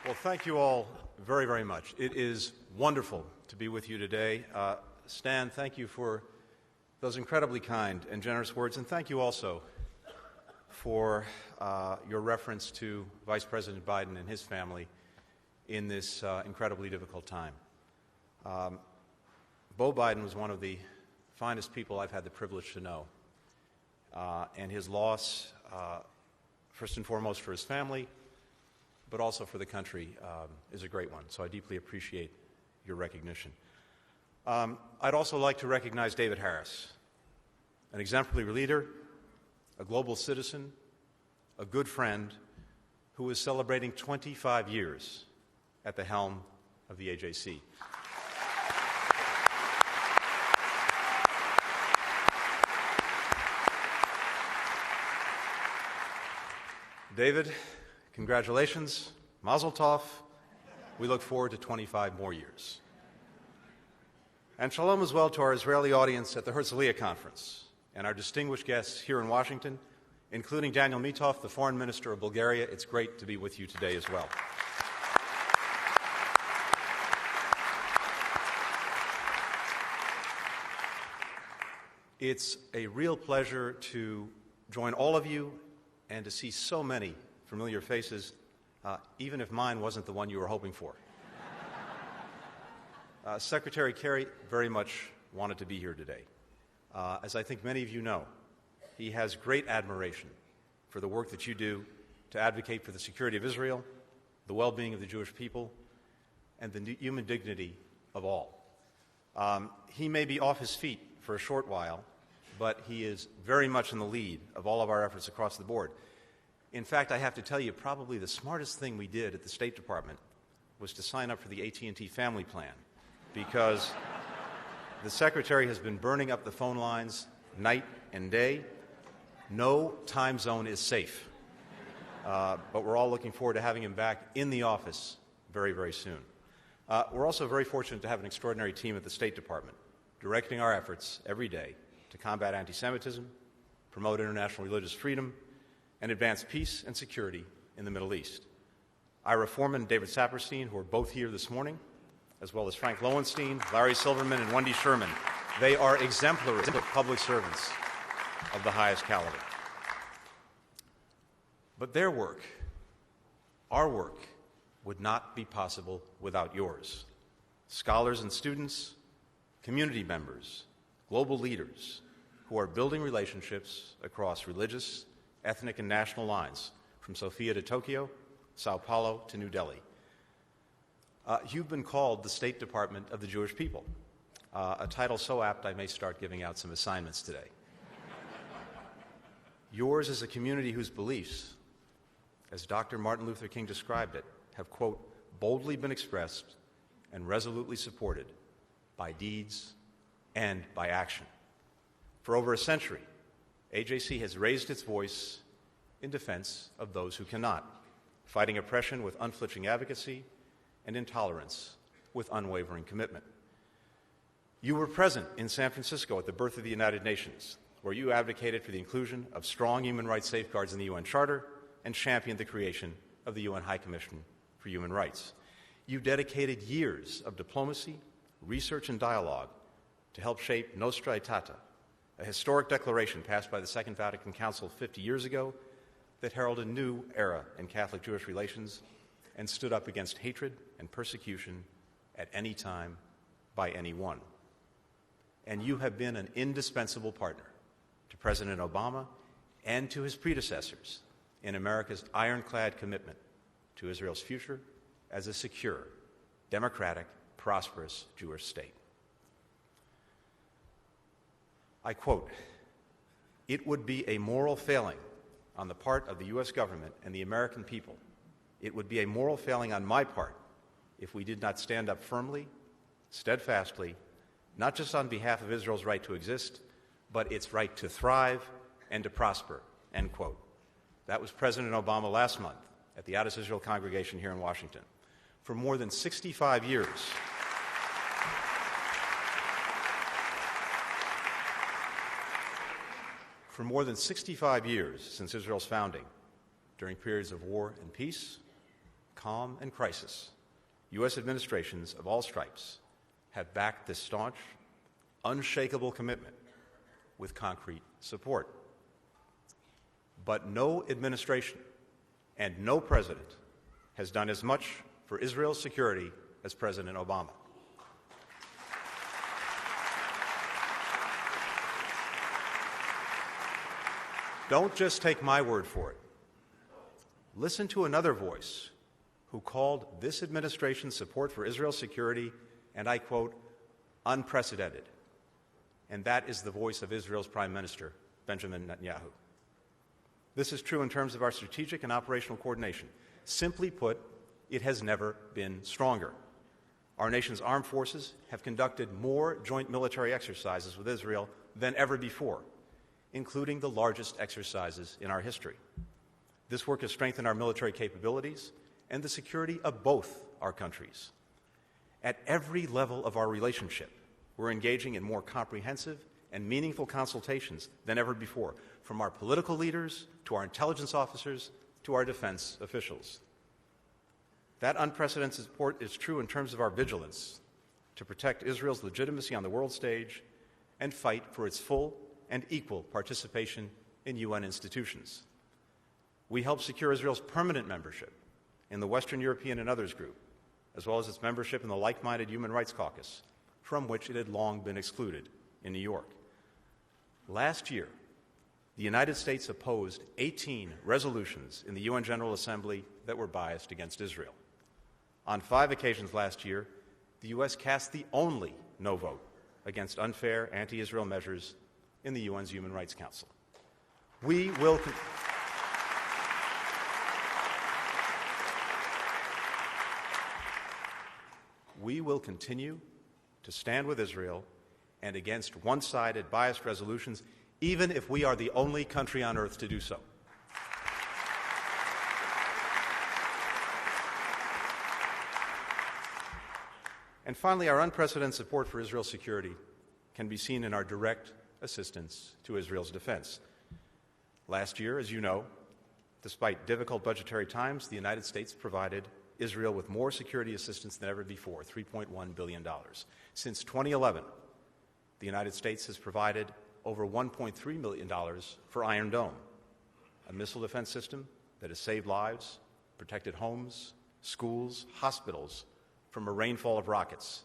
Well, thank you all very, very much. It is wonderful to be with you today. Stan, thank you for those incredibly kind and generous words, and thank you also for your reference to Vice President Biden and his family in this incredibly difficult time. Beau Biden was one of the finest people I've had the privilege to know, and his loss, first and foremost for his family, but also for the country, is a great one. So I deeply appreciate your recognition. I'd also like to recognize David Harris, an exemplary leader, a global citizen, a good friend who is celebrating 25 years at the helm of the AJC. David, congratulations, Mazel Tov. We look forward to 25 more years. And shalom as well to our Israeli audience at the Herzliya Conference and our distinguished guests here in Washington, including Daniel Mitov, the Foreign Minister of Bulgaria. It's great to be with you today as well. It's a real pleasure to join all of you and to see so many familiar faces, even if mine wasn't the one you were hoping for. Secretary Kerry very much wanted to be here today. As I think many of you know, he has great admiration for the work that you do to advocate for the security of Israel, the well-being of the Jewish people, and the human dignity of all. He may be off his feet for a short while, but he is very much in the lead of all of our efforts across the board. In fact, I have to tell you, probably the smartest thing we did at the State Department was to sign up for the AT&T Family Plan, because the Secretary has been burning up the phone lines night and day. No time zone is safe. But we're all looking forward to having him back in the office very, very soon. We're also very fortunate to have an extraordinary team at the State Department directing our efforts every day to combat anti-Semitism, promote international religious freedom, and advance peace and security in the Middle East. Ira Foreman and David Saperstein, who are both here this morning, as well as Frank Lowenstein, Larry Silverman, and Wendy Sherman. They are exemplary public servants of the highest caliber. But their work, our work, would not be possible without yours. Scholars and students, community members, global leaders who are building relationships across religious, ethnic, and national lines, from Sofia to Tokyo, Sao Paulo to New Delhi. You've been called the State Department of the Jewish people, a title so apt I may start giving out some assignments today. Yours is a community whose beliefs, as Dr. Martin Luther King described it, have, quote, boldly been expressed and resolutely supported by deeds and by action. For over a century, AJC has raised its voice in defense of those who cannot, fighting oppression with unflinching advocacy and intolerance with unwavering commitment. You were present in San Francisco at the birth of the United Nations, where you advocated for the inclusion of strong human rights safeguards in the UN Charter and championed the creation of the UN High Commission for Human Rights. You dedicated years of diplomacy, research, and dialogue to help shape Nostra Aetate, a historic declaration passed by the Second Vatican Council 50 years ago that heralded a new era in Catholic-Jewish relations and stood up against hatred and persecution at any time by anyone. And you have been an indispensable partner to President Obama and to his predecessors in America's ironclad commitment to Israel's future as a secure, democratic, prosperous Jewish state. I quote, "It would be a moral failing on the part of the U.S. government and the American people. It would be a moral failing on my part if we did not stand up firmly, steadfastly, not just on behalf of Israel's right to exist, but its right to thrive and to prosper," end quote. That was President Obama last month at the Adas Israel congregation here in Washington. For more than 65 years, For more than 65 years since Israel's founding, during periods of war and peace, calm and crisis, U.S. administrations of all stripes have backed this staunch, unshakable commitment with concrete support. But no administration and no president has done as much for Israel's security as President Obama. Don't just take my word for it. Listen to another voice who called this administration's support for Israel's security, and I quote, unprecedented. And that is the voice of Israel's Prime Minister, Benjamin Netanyahu. This is true in terms of our strategic and operational coordination. Simply put, it has never been stronger. Our nation's armed forces have conducted more joint military exercises with Israel than ever before, including the largest exercises in our history. This work has strengthened our military capabilities and the security of both our countries. At every level of our relationship, we're engaging in more comprehensive and meaningful consultations than ever before, from our political leaders to our intelligence officers to our defense officials. That unprecedented support is true in terms of our vigilance to protect Israel's legitimacy on the world stage and fight for its full and equal participation in UN institutions. We help secure Israel's permanent membership in the Western European and Others Group, as well as its membership in the like-minded Human Rights Caucus, from which it had long been excluded in New York. Last year, the United States opposed 18 resolutions in the UN General Assembly that were biased against Israel. On 5 occasions last year, the U.S. cast the only no vote against unfair anti-Israel measures in the UN's Human Rights Council. We will continue to stand with Israel and against one-sided, biased resolutions, even if we are the only country on earth to do so. And finally, our unprecedented support for Israel's security can be seen in our direct assistance to Israel's defense. Last year, as you know, despite difficult budgetary times, the United States provided Israel with more security assistance than ever before, $3.1 billion. Since 2011, the United States has provided over $1.3 million for Iron Dome, a missile defense system that has saved lives, protected homes, schools, hospitals from a rainfall of rockets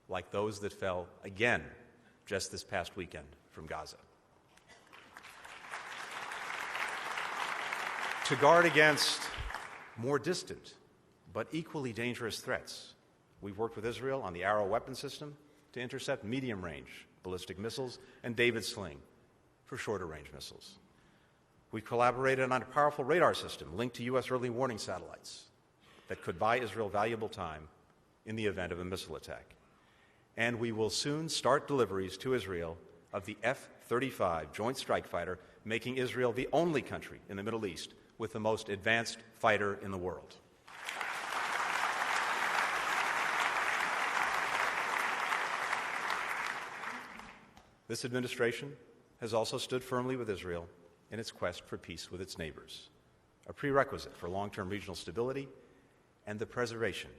like those that fell again just this past weekend from Gaza. To guard against more distant but equally dangerous threats, we've worked with Israel on the Arrow weapon system to intercept medium-range ballistic missiles and David Sling for shorter-range missiles. We've collaborated on a powerful radar system linked to U.S. early warning satellites that could buy Israel valuable time in the event of a missile attack. And we will soon start deliveries to Israel of the F-35 Joint Strike Fighter, making Israel the only country in the Middle East with the most advanced fighter in the world. This administration has also stood firmly with Israel in its quest for peace with its neighbors, a prerequisite for long-term regional stability and the preservation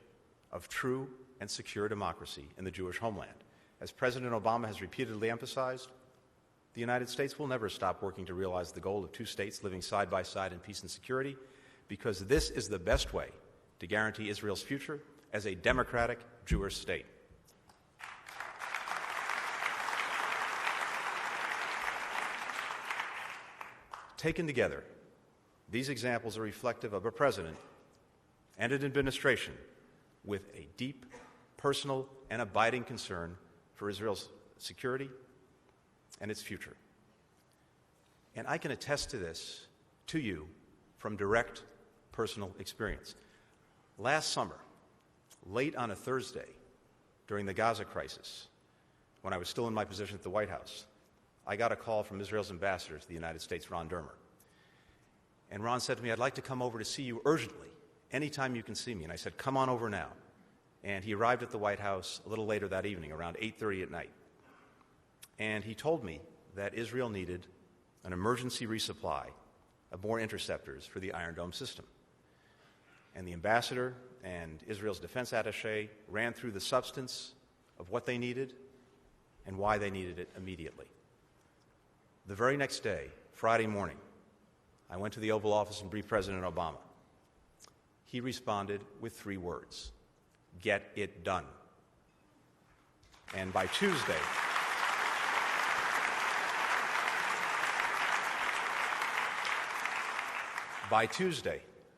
of true and secure democracy in the Jewish homeland. As President Obama has repeatedly emphasized, the United States will never stop working to realize the goal of 2 states living side by side in peace and security, because this is the best way to guarantee Israel's future as a democratic Jewish state. Taken together, these examples are reflective of a president and an administration with a deep, personal, and abiding concern for Israel's security and its future. And I can attest to this to you from direct personal experience. Last summer, late on a Thursday, during the Gaza crisis, when I was still in my position at the White House, I got a call from Israel's ambassador to the United States, Ron Dermer. And Ron said to me, "I'd like to come over to see you urgently, anytime you can see me." And I said, "Come on over now." And he arrived at the White House a little later that evening, around 8:30 at night. And he told me that Israel needed an emergency resupply of more interceptors for the Iron Dome system. And the ambassador and Israel's defense attaché ran through the substance of what they needed and why they needed it immediately. The very next day, Friday morning, I went to the Oval Office and briefed President Obama. He responded with 3 words: get it done. And by Tuesday,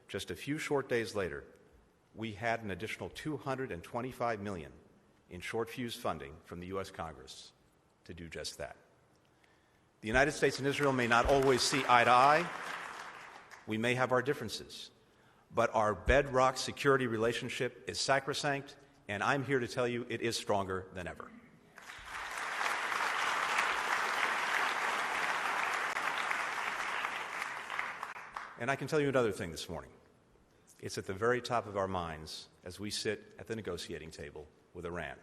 just a few short days later, we had an additional $225 million in short-fuse funding from the U.S. Congress to do just that. The United States and Israel may not always see eye to eye. We may have our differences. But our bedrock security relationship is sacrosanct, and I'm here to tell you it is stronger than ever. And I can tell you another thing this morning. It's at the very top of our minds as we sit at the negotiating table with Iran.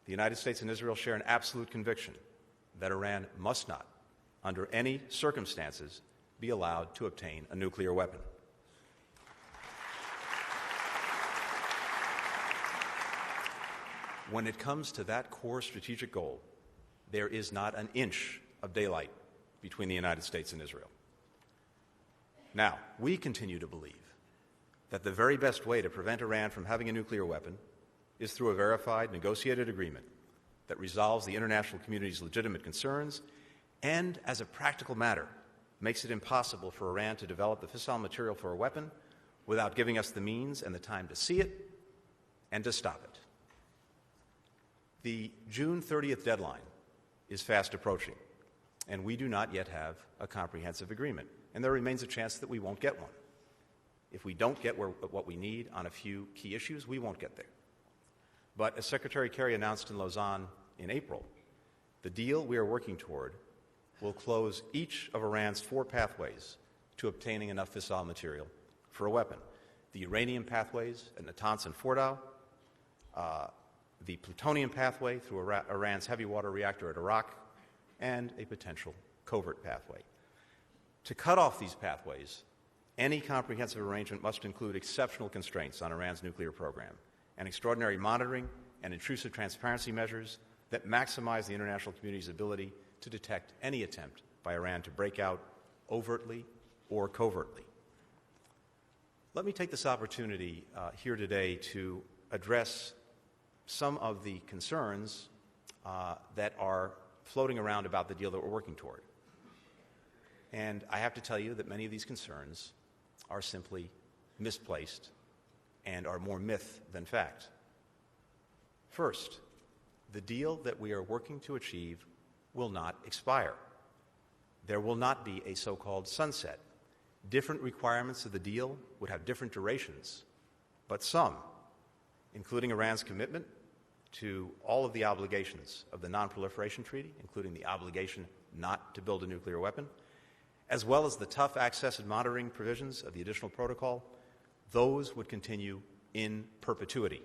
The United States and Israel share an absolute conviction that Iran must not, under any circumstances, be allowed to obtain a nuclear weapon. When it comes to that core strategic goal, there is not an inch of daylight between the United States and Israel. Now, we continue to believe that the very best way to prevent Iran from having a nuclear weapon is through a verified, negotiated agreement that resolves the international community's legitimate concerns and, as a practical matter, makes it impossible for Iran to develop the fissile material for a weapon without giving us the means and the time to see it and to stop it. The June 30th deadline is fast approaching, and we do not yet have a comprehensive agreement, and there remains a chance that we won't get one. If we don't get what we need on a few key issues, we won't get there. But as Secretary Kerry announced in Lausanne in April, the deal we are working toward will close each of Iran's 4 pathways to obtaining enough fissile material for a weapon. The uranium pathways at Natanz and Fordow, the plutonium pathway through Iran's heavy water reactor at Arak, and a potential covert pathway. To cut off these pathways, any comprehensive arrangement must include exceptional constraints on Iran's nuclear program and extraordinary monitoring and intrusive transparency measures that maximize the international community's ability to detect any attempt by Iran to break out overtly or covertly. Let me take this opportunity here today to address some of the concerns that are floating around about the deal that we're working toward. And I have to tell you that many of these concerns are simply misplaced and are more myth than fact. First, the deal that we are working to achieve will not expire. There will not be a so-called sunset. Different requirements of the deal would have different durations, but some, including Iran's commitment to all of the obligations of the Non-Proliferation Treaty, including the obligation not to build a nuclear weapon, as well as the tough access and monitoring provisions of the additional protocol, those would continue in perpetuity.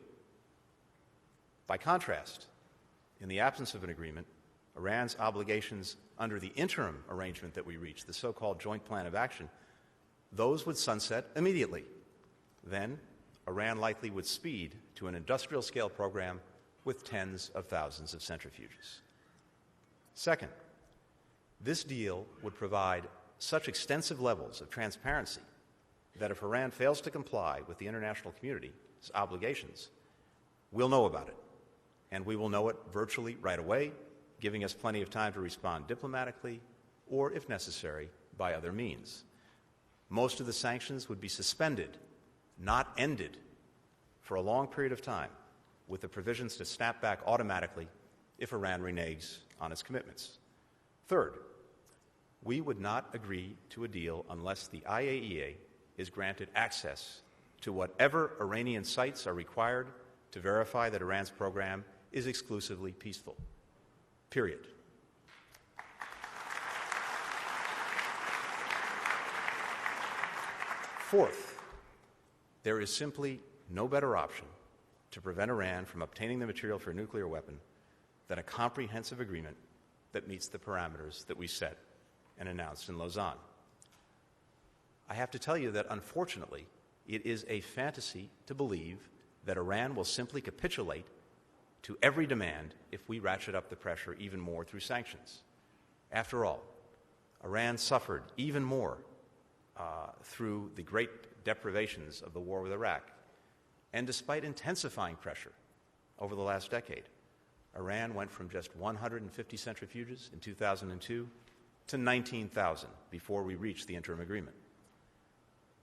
By contrast, in the absence of an agreement, Iran's obligations under the interim arrangement that we reached, the so-called Joint Plan of Action, those would sunset immediately. Then, Iran likely would speed to an industrial-scale program with tens of thousands of centrifuges. Second, this deal would provide such extensive levels of transparency that if Iran fails to comply with the international community's obligations, we'll know about it. And we will know it virtually right away, giving us plenty of time to respond diplomatically or, if necessary, by other means. Most of the sanctions would be suspended, not ended, for a long period of time, with the provisions to snap back automatically if Iran reneges on its commitments. Third, we would not agree to a deal unless the IAEA is granted access to whatever Iranian sites are required to verify that Iran's program is exclusively peaceful. Period. Fourth, there is simply no better option to prevent Iran from obtaining the material for a nuclear weapon than a comprehensive agreement that meets the parameters that we set and announced in Lausanne. I have to tell you that, unfortunately, It is a fantasy to believe that Iran will simply capitulate to every demand if we ratchet up the pressure even more through sanctions. After all, Iran suffered even more through the great deprivations of the war with Iraq. And despite intensifying pressure over the last decade, Iran went from just 150 centrifuges in 2002 to 19,000 before we reached the interim agreement.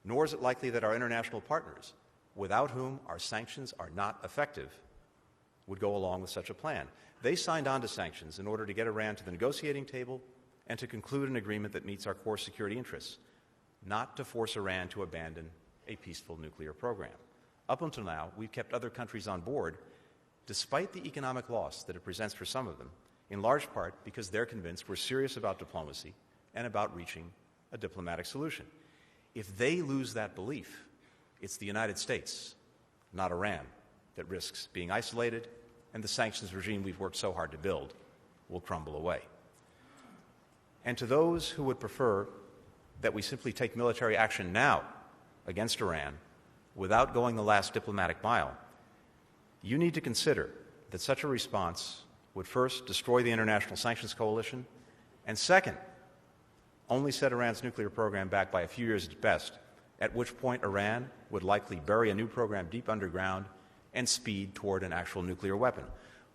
Nor is it likely that our international partners, without whom our sanctions are not effective, would go along with such a plan. They signed on to sanctions in order to get Iran to the negotiating table and to conclude an agreement that meets our core security interests, not to force Iran to abandon a peaceful nuclear program. Up until now, we've kept other countries on board, despite the economic loss that it presents for some of them, in large part because they're convinced we're serious about diplomacy and about reaching a diplomatic solution. If they lose that belief, it's the United States, not Iran, that risks being isolated, and the sanctions regime we've worked so hard to build will crumble away. And to those who would prefer that we simply take military action now against Iran without going the last diplomatic mile, you need to consider that such a response would first destroy the international sanctions coalition, and second, only set Iran's nuclear program back by a few years at best, at which point Iran would likely bury a new program deep underground and speed toward an actual nuclear weapon.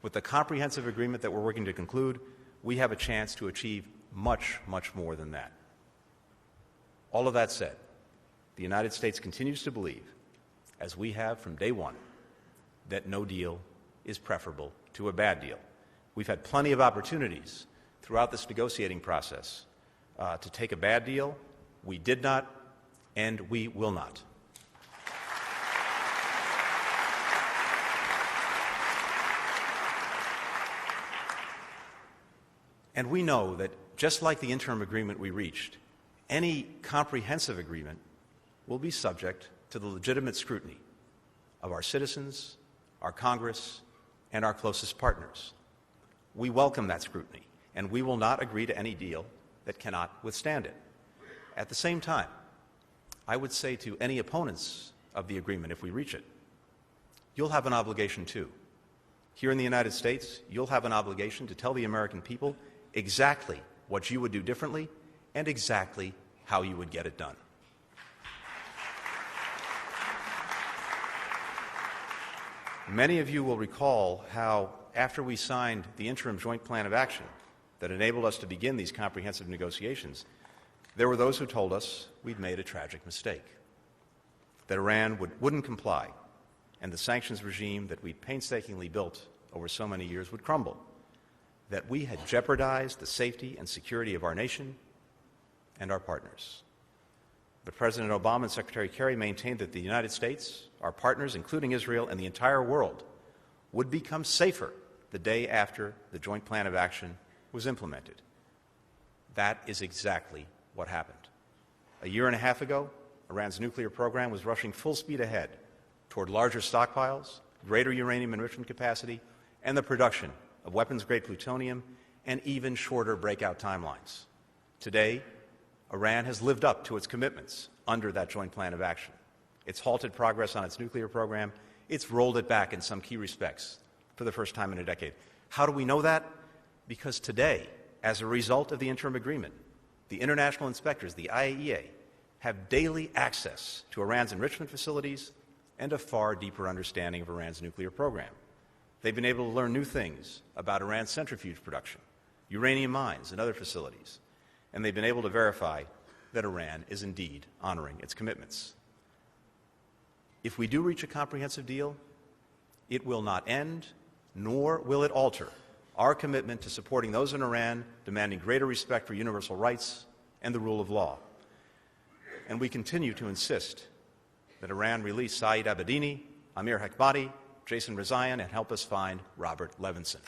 With the comprehensive agreement that we're working to conclude, we have a chance to achieve much, much more than that. All of that said, the United States continues to believe, as we have from day one, that no deal is preferable to a bad deal. We've had plenty of opportunities throughout this negotiating process to take a bad deal. We did not, and we will not. And we know that just like the interim agreement we reached, any comprehensive agreement will be subject to the legitimate scrutiny of our citizens, our Congress, and our closest partners. We welcome that scrutiny, and we will not agree to any deal that cannot withstand it. At the same time, I would say to any opponents of the agreement, if we reach it, you'll have an obligation too. Here in the United States, you'll have an obligation to tell the American people exactly what you would do differently and exactly how you would get it done. Many of you will recall how, after we signed the interim joint plan of action that enabled us to begin these comprehensive negotiations, there were those who told us we'd made a tragic mistake, that Iran wouldn't comply, and the sanctions regime that we'd painstakingly built over so many years would crumble, that we had jeopardized the safety and security of our nation and our partners. But President Obama and Secretary Kerry maintained that the United States, our partners, including Israel, and the entire world would become safer the day after the joint plan of action was implemented. That is exactly what happened. A year and a half ago, Iran's nuclear program was rushing full speed ahead toward larger stockpiles, greater uranium enrichment capacity, and the production of weapons-grade plutonium, and even shorter breakout timelines. Today, Iran has lived up to its commitments under that joint plan of action. It's halted progress on its nuclear program. It's rolled it back in some key respects for the first time in a decade. How do we know that? Because today, as a result of the interim agreement, the international inspectors, the IAEA, have daily access to Iran's enrichment facilities and a far deeper understanding of Iran's nuclear program. They've been able to learn new things about Iran's centrifuge production, uranium mines, and other facilities, and they've been able to verify that Iran is indeed honoring its commitments. If we do reach a comprehensive deal, it will not end, nor will it alter our commitment to supporting those in Iran demanding greater respect for universal rights and the rule of law. And we continue to insist that Iran release Saeed Abedini, Amir Hekmati, Jason Rezaian, and help us find Robert Levinson.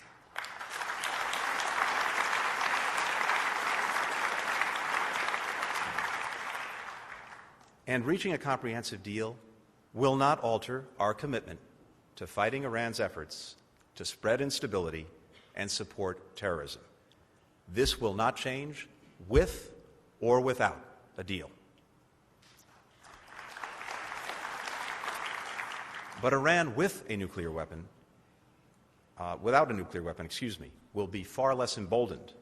And reaching a comprehensive deal will not alter our commitment to fighting Iran's efforts to spread instability and support terrorism. This will not change with or without a deal. But Iran with a nuclear weapon, without a nuclear weapon, will be far less emboldened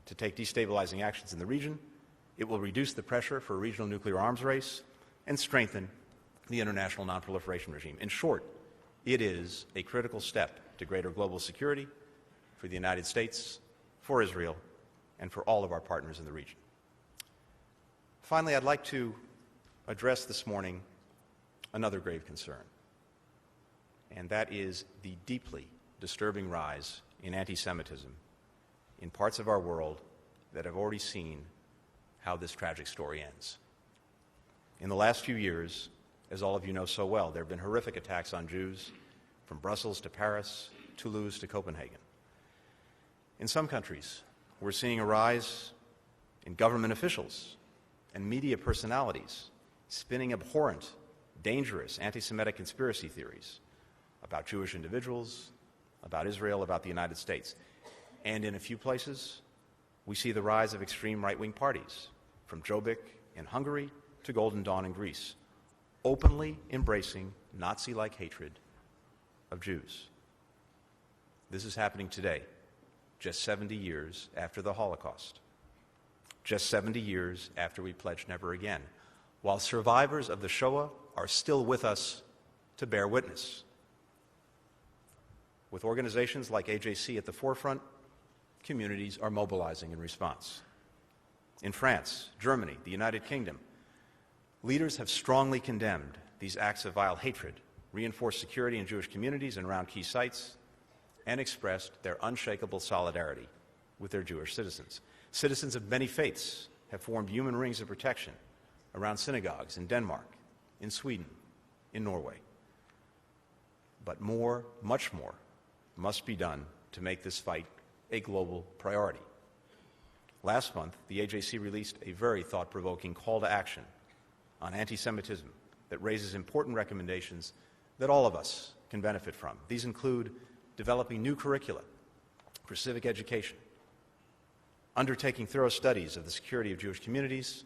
to take destabilizing actions in the region. It will reduce the pressure for a regional nuclear arms race and strengthen the international nonproliferation regime. In short, it is a critical step to greater global security for the United States, for Israel, and for all of our partners in the region. Finally, I'd like to address this morning another grave concern, and that is the deeply disturbing rise in anti-Semitism in parts of our world that have already seen how this tragic story ends. In the last few years, as all of you know so well, there have been horrific attacks on Jews from Brussels to Paris, Toulouse to Copenhagen. In some countries, we're seeing a rise in government officials and media personalities spinning abhorrent, dangerous anti-Semitic conspiracy theories about Jewish individuals, about Israel, about the United States. And in a few places, we see the rise of extreme right-wing parties, from Jobbik in Hungary to Golden Dawn in Greece, openly embracing Nazi-like hatred of Jews. This is happening today, just 70 years after the Holocaust, just 70 years after we pledged never again, while survivors of the Shoah are still with us to bear witness. With organizations like AJC at the forefront, communities are mobilizing in response. In France, Germany, the United Kingdom, leaders have strongly condemned these acts of vile hatred, reinforced security in Jewish communities and around key sites, and expressed their unshakable solidarity with their Jewish citizens. Citizens of many faiths have formed human rings of protection around synagogues in Denmark, in Sweden, in Norway. But more, much more, must be done to make this fight a global priority. Last month, the AJC released a very thought-provoking call to action on anti-Semitism that raises important recommendations that all of us can benefit from. These include developing new curricula for civic education, undertaking thorough studies of the security of Jewish communities,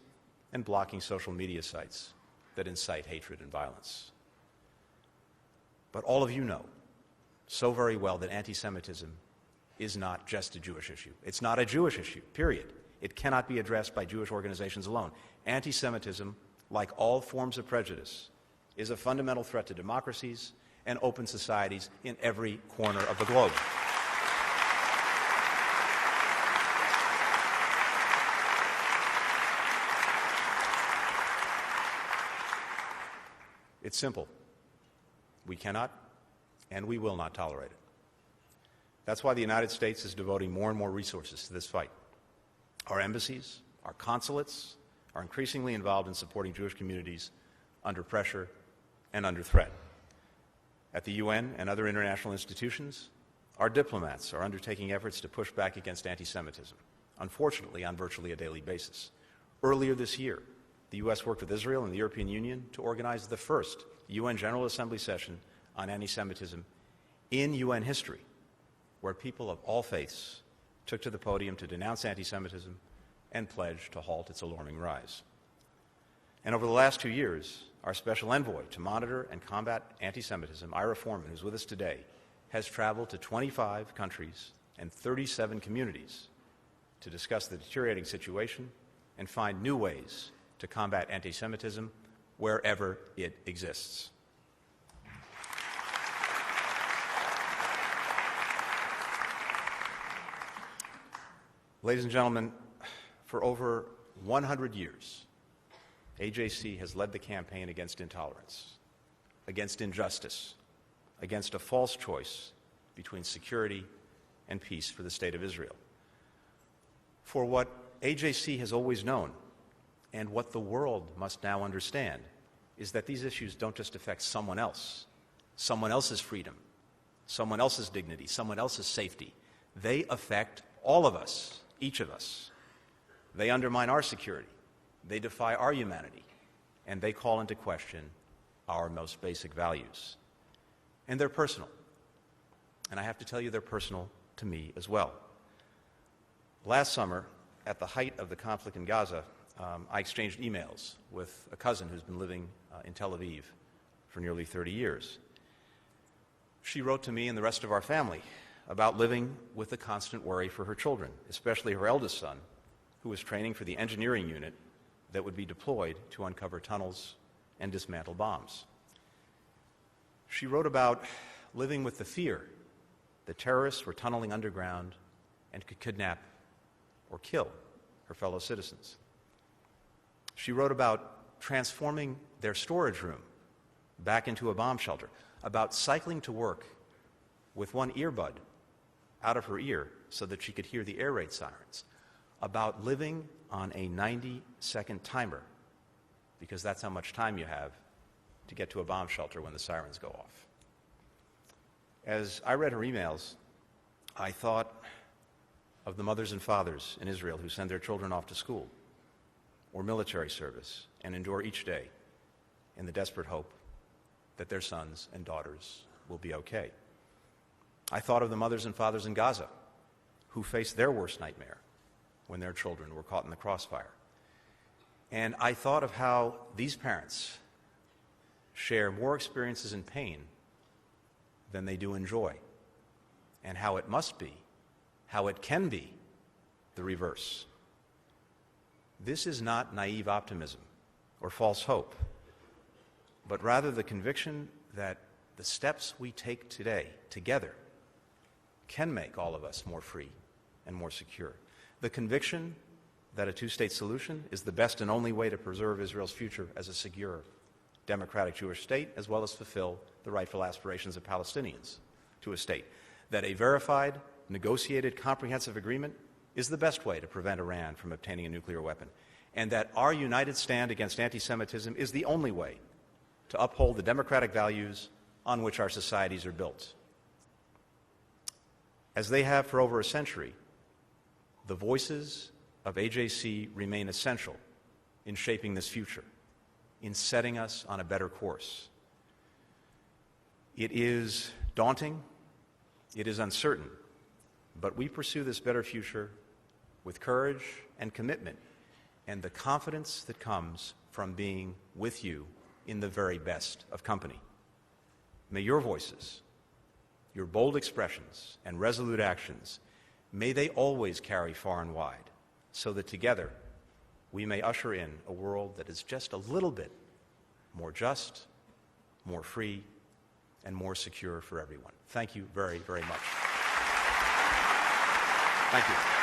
and blocking social media sites that incite hatred and violence. But all of you know so very well that anti-Semitism is not just a Jewish issue. It's not a Jewish issue, period. It cannot be addressed by Jewish organizations alone. Anti-Semitism, like all forms of prejudice, is a fundamental threat to democracies and open societies in every corner of the globe. It's simple. We cannot and we will not tolerate it. That's why the United States is devoting more and more resources to this fight. Our embassies, our consulates are increasingly involved in supporting Jewish communities under pressure and under threat. At the UN and other international institutions, our diplomats are undertaking efforts to push back against anti-Semitism, unfortunately on virtually a daily basis. Earlier this year, the U.S. worked with Israel and the European Union to organize the first UN General Assembly session on anti-Semitism in UN history, where people of all faiths took to the podium to denounce anti-Semitism and pledge to halt its alarming rise. And over the last 2 years, our special envoy to monitor and combat anti-Semitism, Ira Foreman, who's with us today, has traveled to 25 countries and 37 communities to discuss the deteriorating situation and find new ways to combat anti-Semitism wherever it exists. Ladies and gentlemen, for over 100 years, AJC has led the campaign against intolerance, against injustice, against a false choice between security and peace for the State of Israel. For what AJC has always known, and what the world must now understand, is that these issues don't just affect someone else's freedom, someone else's dignity, someone else's safety. They affect all of us, each of us. They undermine our security, they defy our humanity, and they call into question our most basic values. And they're personal. And I have to tell you, they're personal to me as well. Last summer, at the height of the conflict in Gaza, I exchanged emails with a cousin who's been living in Tel Aviv for nearly 30 years. She wrote to me and the rest of our family about living with the constant worry for her children, especially her eldest son, who was training for the engineering unit that would be deployed to uncover tunnels and dismantle bombs. She wrote about living with the fear that terrorists were tunneling underground and could kidnap or kill her fellow citizens. She wrote about transforming their storage room back into a bomb shelter, about cycling to work with one earbud out of her ear so that she could hear the air raid sirens, about living on a 90-second timer, because that's how much time you have to get to a bomb shelter when the sirens go off. As I read her emails, I thought of the mothers and fathers in Israel who send their children off to school or military service and endure each day in the desperate hope that their sons and daughters will be okay. I thought of the mothers and fathers in Gaza who faced their worst nightmare when their children were caught in the crossfire. And I thought of how these parents share more experiences in pain than they do in joy, and how it must be, how it can be, the reverse. This is not naive optimism or false hope, but rather the conviction that the steps we take today, together, can make all of us more free and more secure. The conviction that a two-state solution is the best and only way to preserve Israel's future as a secure, democratic Jewish state, as well as fulfill the rightful aspirations of Palestinians to a state. That a verified, negotiated, comprehensive agreement is the best way to prevent Iran from obtaining a nuclear weapon. And that our united stand against anti-Semitism is the only way to uphold the democratic values on which our societies are built. As they have for over a century, the voices of AJC remain essential in shaping this future, in setting us on a better course. It is daunting, it is uncertain, but we pursue this better future with courage and commitment and the confidence that comes from being with you in the very best of company. May your voices, your bold expressions and resolute actions, may they always carry far and wide, so that together we may usher in a world that is just a little bit more just, more free, and more secure for everyone. Thank you very, very much. Thank you.